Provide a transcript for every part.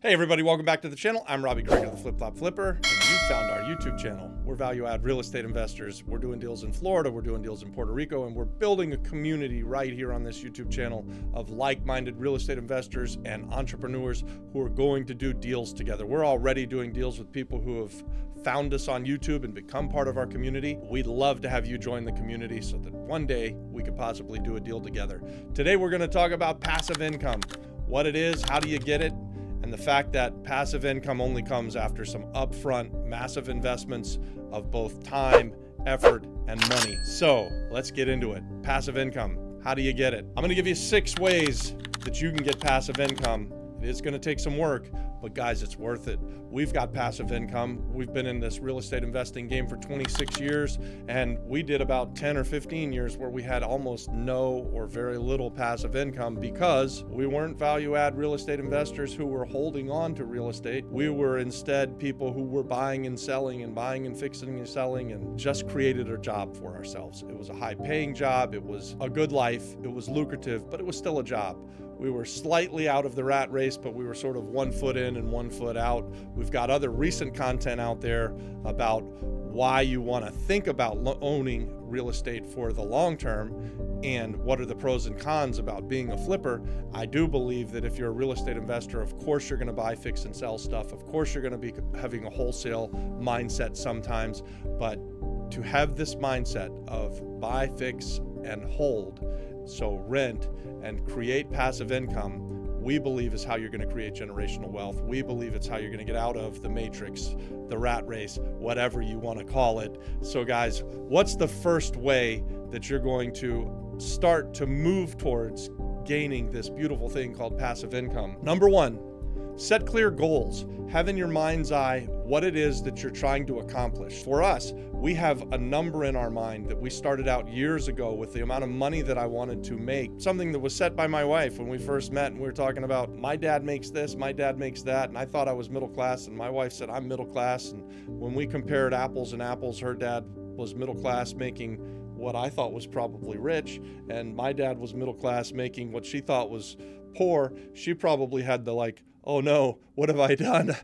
Hey everybody, welcome back to the channel. I'm Robbie Crager, the Flip Flop Flipper, and you found our YouTube channel. We're value-add real estate investors. We're doing deals in Florida, we're doing deals in Puerto Rico, and we're building a community right here on this YouTube channel of like-minded real estate investors and entrepreneurs who are going to do deals together. We're already doing deals with people who have found us on YouTube and become part of our community. We'd love to have you join the community so that one day we could possibly do a deal together. Today we're going to talk about passive income, what it is, how do you get it, and the fact that passive income only comes after some upfront massive investments of both time, effort, and money. So let's get into it. Passive income, how do you get it? I'm going to give you 6 ways that you can get passive income. It is going to take some work, but guys, it's worth it. We've got passive income. We've been in this real estate investing game for 26 years, and we did about 10 or 15 years where we had almost no or very little passive income because we weren't value-add real estate investors who were holding on to real estate. We were instead people who were buying and selling and buying and fixing and selling and just created a job for ourselves. It was a high-paying job. It was a good life. It was lucrative, but it was still a job. We were slightly out of the rat race, but we were sort of 1 foot in and 1 foot out. We've got other recent content out there about why you want to think about owning real estate for the long term and what are the pros and cons about being a flipper. I do believe that if you're a real estate investor, of course you're going to buy, fix, and sell stuff. Of course you're going to be having a wholesale mindset sometimes, but to have this mindset of buy, fix, and hold, so rent and create passive income, we believe is how you're going to create generational wealth. We believe it's how you're going to get out of the matrix, the rat race, whatever you want to call it. So guys, what's the first way that you're going to start to move towards gaining this beautiful thing called passive income? Number 1, set clear goals. Have in your mind's eye what it is that you're trying to accomplish. For us, we have a number in our mind that we started out years ago with the amount of money that I wanted to make. Something that was set by my wife when we first met, and we were talking about my dad makes this, my dad makes that, and I thought I was middle class, and my wife said I'm middle class. And when we compared apples and apples, her dad was middle class making what I thought was probably rich, and my dad was middle class making what she thought was poor. She probably had the like, oh no, what have I done?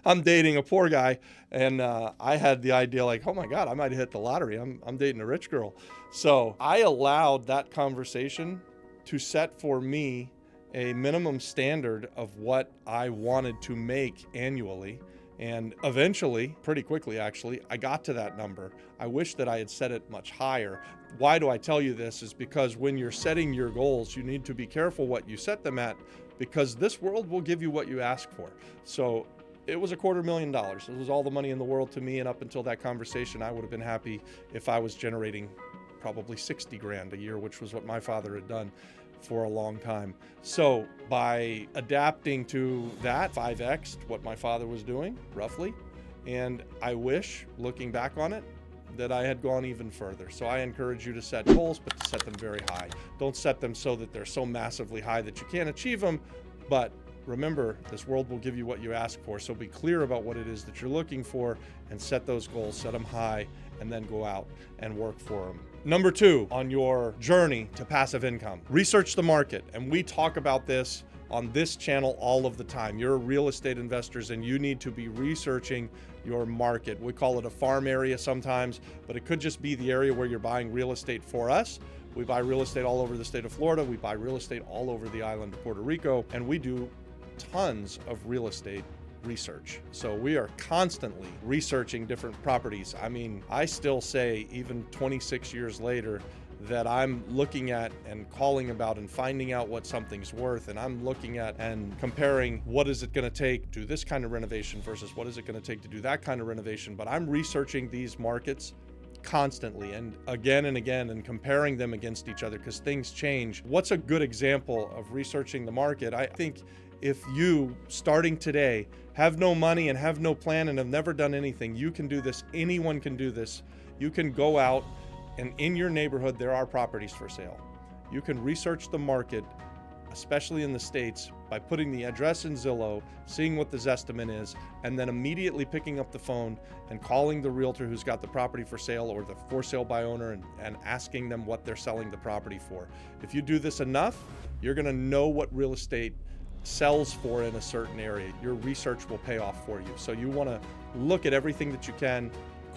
I'm dating a poor guy. And I had the idea like, oh my God, I might hit the lottery. I'm dating a rich girl. So I allowed that conversation to set for me a minimum standard of what I wanted to make annually. And eventually, pretty quickly actually, I got to that number. I wish that I had set it much higher. Why do I tell you this? Is because when you're setting your goals, you need to be careful what you set them at, because this world will give you what you ask for. So it was $250,000. It was all the money in the world to me. And up until that conversation, I would have been happy if I was generating probably 60 grand a year, which was what my father had done for a long time. So by adapting to that, 5x'd what my father was doing, roughly. And I wish, looking back on it, that I had gone even further. So I encourage you to set goals, but to set them very high. Don't set them so that they're so massively high that you can't achieve them. But remember, this world will give you what you ask for. So be clear about what it is that you're looking for and set those goals, set them high, and then go out and work for them. Number 2, on your journey to passive income, research the market. And we talk about this on this channel all of the time. You're real estate investors and you need to be researching your market. We call it a farm area sometimes, but it could just be the area where you're buying real estate. For us, we buy real estate all over the state of Florida. We buy real estate all over the island of Puerto Rico, and we do tons of real estate research. So we are constantly researching different properties. I mean, I still say, even 26 years later, that I'm looking at and calling about and finding out what something's worth. And I'm looking at and comparing what is it going to take to do this kind of renovation versus what is it going to take to do that kind of renovation. But I'm researching these markets constantly and again and comparing them against each other because things change. What's a good example of researching the market? I think if you, starting today, have no money and have no plan and have never done anything, you can do this. Anyone can do this. You can go out and in your neighborhood, there are properties for sale. You can research the market, especially in the States, by putting the address in Zillow, seeing what the Zestimate is, and then immediately picking up the phone and calling the realtor who's got the property for sale or the for sale by owner and asking them what they're selling the property for. If you do this enough, you're gonna know what real estate sells for in a certain area, your research will pay off for you. So you want to look at everything that you can,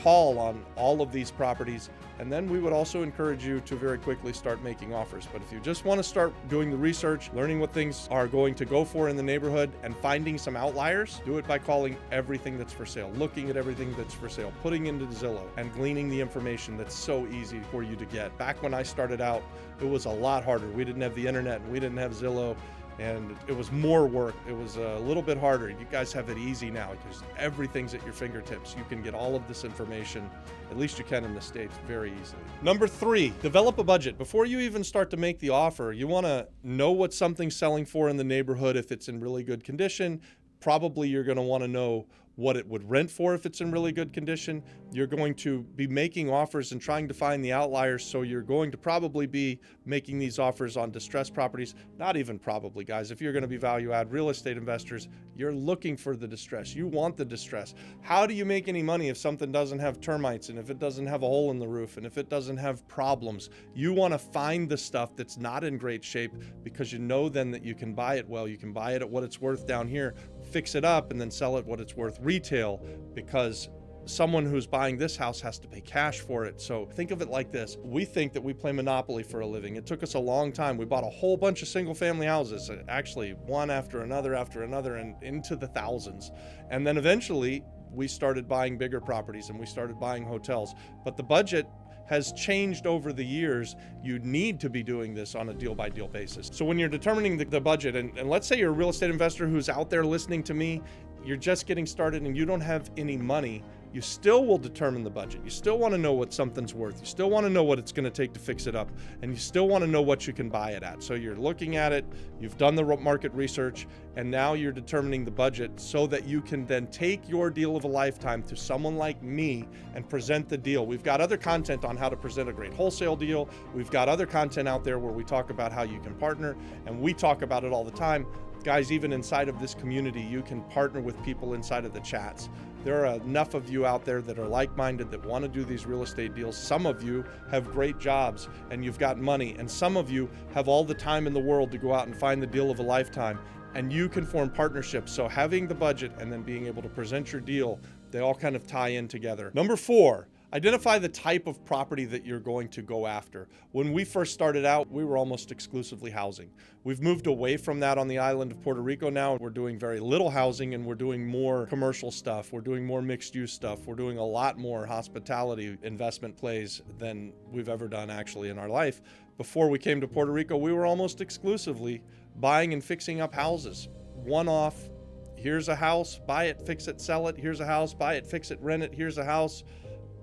call on all of these properties, and then we would also encourage you to very quickly start making offers. But if you just want to start doing the research, learning what things are going to go for in the neighborhood and finding some outliers, do it by calling everything that's for sale, looking at everything that's for sale, putting into Zillow and gleaning the information that's so easy for you to get. Back when I started out, it was a lot harder. We didn't have the internet and we didn't have Zillow, and it was more work. It was a little bit harder. You guys have it easy now because everything's at your fingertips. You can get all of this information, at least you can in the States, very easily. Number 3, develop a budget. Before you even start to make the offer, you want to know what something's selling for in the neighborhood. If it's in really good condition, probably you're going to want to know what it would rent for if it's in really good condition. You're going to be making offers and trying to find the outliers, so you're going to probably be making these offers on distressed properties. Not even probably, guys. If you're going to be value add real estate investors, you're looking for the distress. You want the distress. How do you make any money if something doesn't have termites, and if it doesn't have a hole in the roof, and if it doesn't have problems? You want to find the stuff that's not in great shape, because you know then that you can buy it well. You can buy it at what it's worth down here, fix it up, and then sell it what it's worth retail, because someone who's buying this house has to pay cash for it. So think of it like this. We think that we play Monopoly for a living. It took us a long time. We bought a whole bunch of single family houses, actually one after another, and into the thousands. And then eventually we started buying bigger properties and we started buying hotels. But the budget has changed over the years. You need to be doing this on a deal by deal basis. So when you're determining the budget, and let's say you're a real estate investor who's out there listening to me, you're just getting started and you don't have any money, you still will determine the budget. You still want to know what something's worth. You still want to know what it's going to take to fix it up. And you still want to know what you can buy it at. So you're looking at it, you've done the market research, and now you're determining the budget so that you can then take your deal of a lifetime to someone like me and present the deal. We've got other content on how to present a great wholesale deal. We've got other content out there where we talk about how you can partner, and we talk about it all the time. Guys, even inside of this community, you can partner with people inside of the chats. There are enough of you out there that are like-minded, that want to do these real estate deals. Some of you have great jobs and you've got money, and some of you have all the time in the world to go out and find the deal of a lifetime, and you can form partnerships. So having the budget and then being able to present your deal, they all kind of tie in together. Number 4, identify the type of property that you're going to go after. When we first started out, we were almost exclusively housing. We've moved away from that on the island of Puerto Rico now. We're doing very little housing, and we're doing more commercial stuff. We're doing more mixed use stuff. We're doing a lot more hospitality investment plays than we've ever done actually in our life. Before we came to Puerto Rico, we were almost exclusively buying and fixing up houses. One off, here's a house, buy it, fix it, sell it. Here's a house, buy it, fix it, rent it. Here's a house,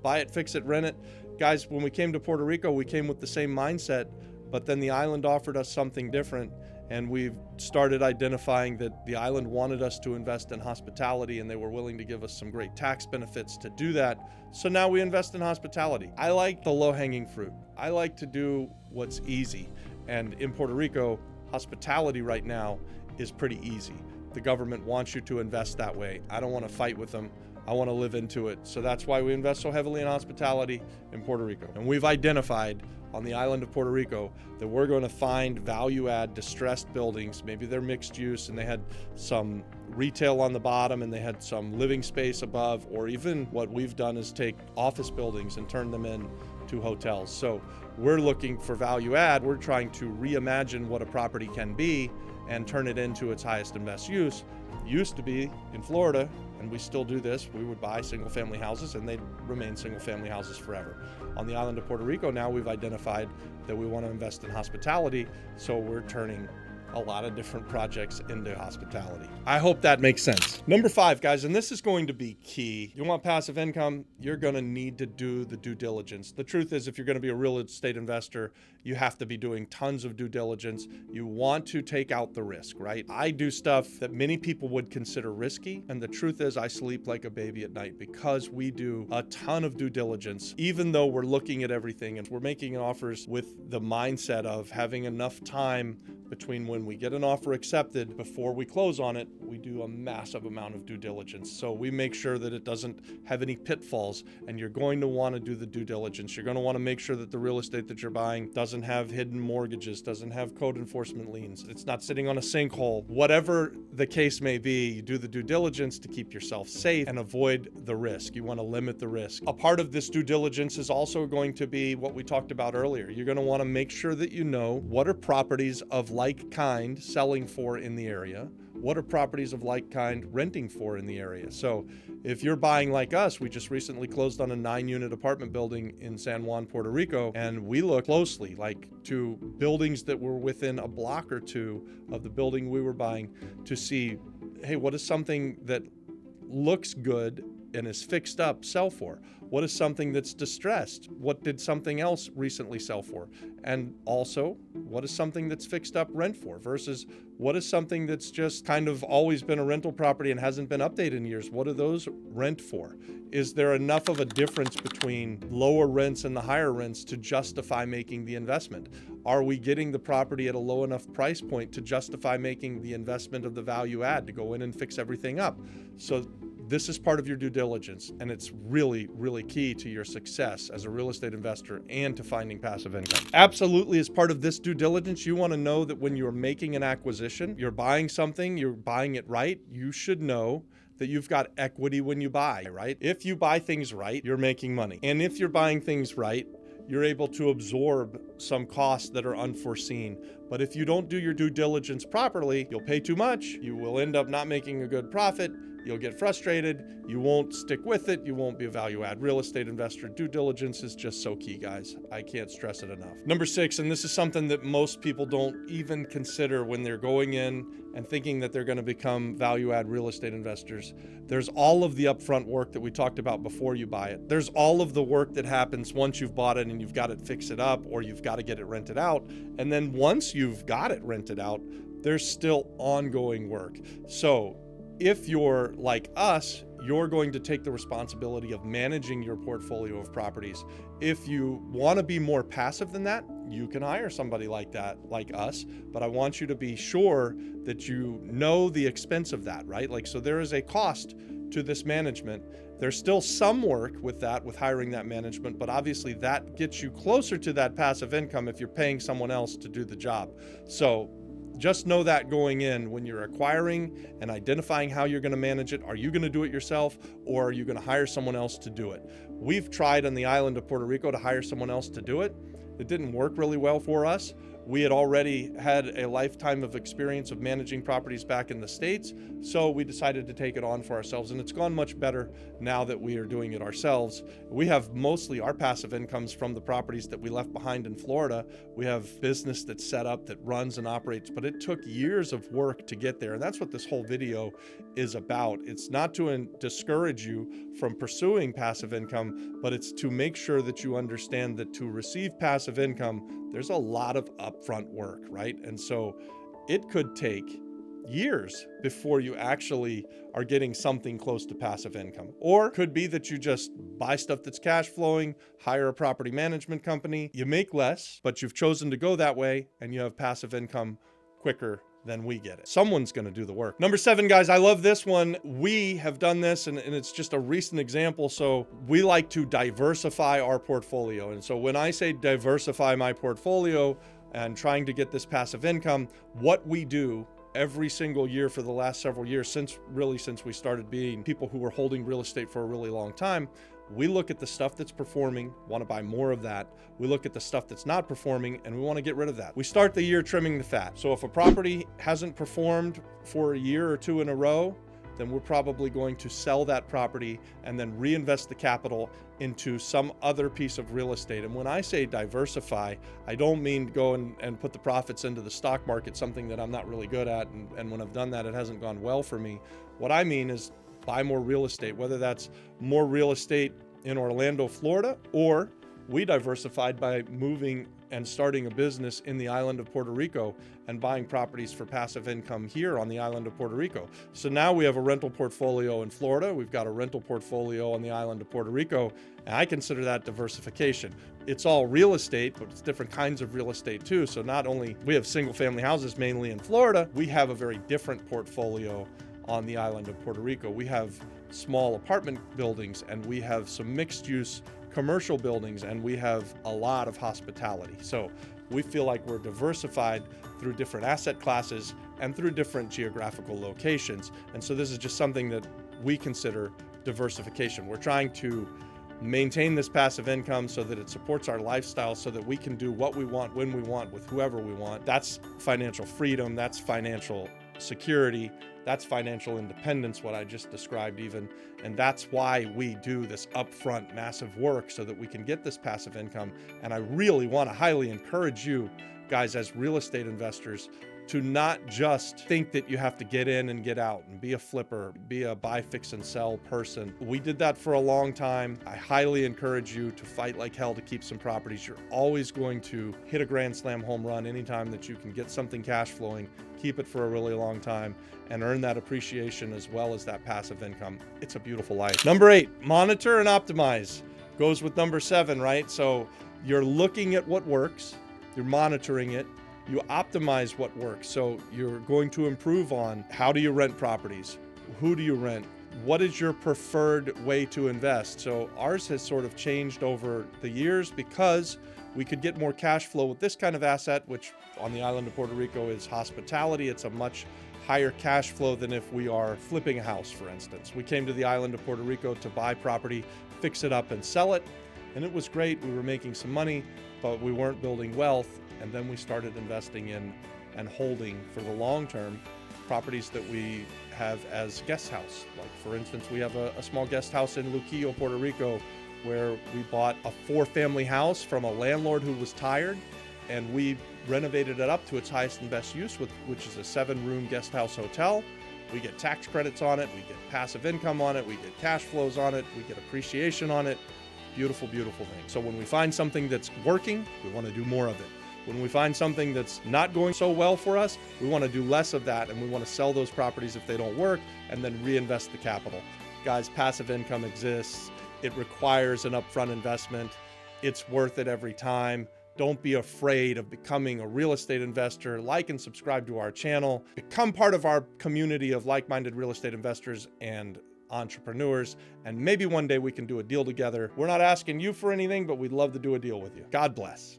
buy it, fix it, rent it. Guys, when we came to Puerto Rico, we came with the same mindset, but then the island offered us something different, and we've started identifying that the island wanted us to invest in hospitality, and they were willing to give us some great tax benefits to do that. So now we invest in hospitality. I like the low-hanging fruit. I like to do what's easy, and in Puerto Rico, hospitality right now is pretty easy. The government wants you to invest that way. I don't want to fight with them. I want to live into it. So that's why we invest so heavily in hospitality in Puerto Rico. And we've identified on the island of Puerto Rico that we're going to find value add distressed buildings. Maybe they're mixed use and they had some retail on the bottom and they had some living space above, or even what we've done is take office buildings and turn them into hotels. So we're looking for value add. We're trying to reimagine what a property can be and turn it into its highest and best use. It used to be in Florida, and we still do this, we would buy single family houses and they'd remain single family houses forever. On the island of Puerto Rico now, we've identified that we want to invest in hospitality, so we're turning a lot of different projects into hospitality. I hope that makes sense. Number 5, guys, and this is going to be key. You want passive income, you're going to need to do the due diligence. The truth is, if you're going to be a real estate investor, you have to be doing tons of due diligence. You want to take out the risk, right? I do stuff that many people would consider risky, and the truth is I sleep like a baby at night because we do a ton of due diligence, even though we're looking at everything and we're making offers with the mindset of having enough time between when we get an offer accepted before we close on it. We do a massive amount of due diligence. So we make sure that it doesn't have any pitfalls, and you're going to want to do the due diligence. You're going to want to make sure that the real estate that you're buying doesn't doesn't have hidden mortgages, doesn't have code enforcement liens, it's not sitting on a sinkhole. Whatever the case may be, you do the due diligence to keep yourself safe and avoid the risk. You want to limit the risk. A part of this due diligence is also going to be what we talked about earlier. You're going to want to make sure that you know what are properties of like kind selling for in the area. What are properties of like kind renting for in the area? So if you're buying like us, we just recently closed on a 9-unit apartment building in San Juan, Puerto Rico, and we look closely to buildings that were within a block or two of the building we were buying to see, hey, what is something that looks good and is fixed up sell for? What is something that's distressed? What did something else recently sell for? And also, what is something that's fixed up rent for versus what is something that's just kind of always been a rental property and hasn't been updated in years? What do those rent for? Is there enough of a difference between lower rents and the higher rents to justify making the investment? Are we getting the property at a low enough price point to justify making the investment of the value add to go in and fix everything up? So this is part of your due diligence, and it's really, really key to your success as a real estate investor and to finding passive income. Absolutely, as part of this due diligence, you want to know that when you're making an acquisition, you're buying something, you're buying it right, you should know that you've got equity when you buy, right? If you buy things right, you're making money. And if you're buying things right, you're able to absorb some costs that are unforeseen. But if you don't do your due diligence properly, you'll pay too much, you will end up not making a good profit, you'll get frustrated, you won't stick with it, you won't be a value add real estate investor. Due diligence is just so key, guys. I can't stress it enough. Number 6, and this is something that most people don't even consider when they're going in and thinking that they're going to become value add real estate investors. There's all of the upfront work that we talked about before you buy it. There's all of the work that happens once you've bought it and you've got to fix it up or you've got to get it rented out. And then once you've got it rented out, there's still ongoing work. So if you're like us, you're going to take the responsibility of managing your portfolio of properties. If you want to be more passive than that, you can hire somebody like that, like us, but I want you to be sure that you know the expense of that, right? So there is a cost to this management. There's still some work with that, with hiring that management, but obviously that gets you closer to that passive income if you're paying someone else to do the job. So just know that going in, when you're acquiring and identifying how you're going to manage it, are you going to do it yourself or are you going to hire someone else to do it? We've tried on the island of Puerto Rico to hire someone else to do it. It didn't work really well for us. We had already had a lifetime of experience of managing properties back in the States, so we decided to take it on for ourselves, and it's gone much better now that we are doing it ourselves. We have mostly our passive incomes from the properties that we left behind in Florida. We have business that's set up, that runs and operates, but it took years of work to get there, and that's what this whole video is about. It's not to discourage you from pursuing passive income, but it's to make sure that you understand that to receive passive income, there's a lot of upfront work, right? And so it could take years before you actually are getting something close to passive income. Or it could be that you just buy stuff that's cash flowing, hire a property management company, you make less, but you've chosen to go that way and you have passive income quicker than we get it. Someone's going to do the work. Number 7, guys, I love this one. We have done this and it's just a recent example. So we like to diversify our portfolio. And so when I say diversify my portfolio and trying to get this passive income, what we do every single year for the last several years, since we started being people who were holding real estate for a really long time, we look at the stuff that's performing, want to buy more of that. We look at the stuff that's not performing and we want to get rid of that. We start the year trimming the fat. So if a property hasn't performed for a year or two in a row, then we're probably going to sell that property and then reinvest the capital into some other piece of real estate. And when I say diversify, I don't mean go and put the profits into the stock market, something that I'm not really good at. And when I've done that, it hasn't gone well for me. What I mean is buy more real estate, whether that's more real estate in Orlando, Florida, or we diversified by moving and starting a business in the island of Puerto Rico and buying properties for passive income here on the island of Puerto Rico. So now we have a rental portfolio in Florida. We've got a rental portfolio on the island of Puerto Rico, and I consider that diversification. It's all real estate, but it's different kinds of real estate too. So not only we have single family houses mainly in Florida, we have a very different portfolio on the island of Puerto Rico. We have small apartment buildings and we have some mixed use commercial buildings and we have a lot of hospitality. So we feel like we're diversified through different asset classes and through different geographical locations. And so this is just something that we consider diversification. We're trying to maintain this passive income so that it supports our lifestyle, so that we can do what we want, when we want, with whoever we want. That's financial freedom, that's financial security, that's financial independence, what I just described even. And that's why we do this upfront massive work, so that we can get this passive income. And I really want to highly encourage you guys as real estate investors to not just think that you have to get in and get out and be a flipper, be a buy, fix, and sell person. We did that for a long time. I highly encourage you to fight like hell to keep some properties. You're always going to hit a grand slam home run anytime that you can get something cash flowing, keep it for a really long time, and earn that appreciation as well as that passive income. It's a beautiful life. Number 8, monitor and optimize. Goes with number 7, right? So you're looking at what works, you're monitoring it, you optimize what works. So you're going to improve on how do you rent properties? Who do you rent? What is your preferred way to invest? So ours has sort of changed over the years because we could get more cash flow with this kind of asset, which on the island of Puerto Rico is hospitality. It's a much higher cash flow than if we are flipping a house, for instance. We came to the island of Puerto Rico to buy property, fix it up and sell it. And it was great. We were making some money, but we weren't building wealth. And then we started investing in and holding for the long term properties that we have as guest house. Like for instance, we have a small guest house in Luquillo, Puerto Rico, where we bought a 4-family house from a landlord who was tired, and we renovated it up to its highest and best use, which is a 7-room guest house hotel. We get tax credits on it, we get passive income on it, we get cash flows on it, we get appreciation on it. Beautiful, beautiful thing. So when we find something that's working, we want to do more of it. When we find something that's not going so well for us, we want to do less of that, and we want to sell those properties if they don't work and then reinvest the capital. Guys, passive income exists. It requires an upfront investment. It's worth it every time. Don't be afraid of becoming a real estate investor. Like and subscribe to our channel. Become part of our community of like-minded real estate investors and entrepreneurs, and maybe one day we can do a deal together. We're not asking you for anything, but we'd love to do a deal with you. God bless.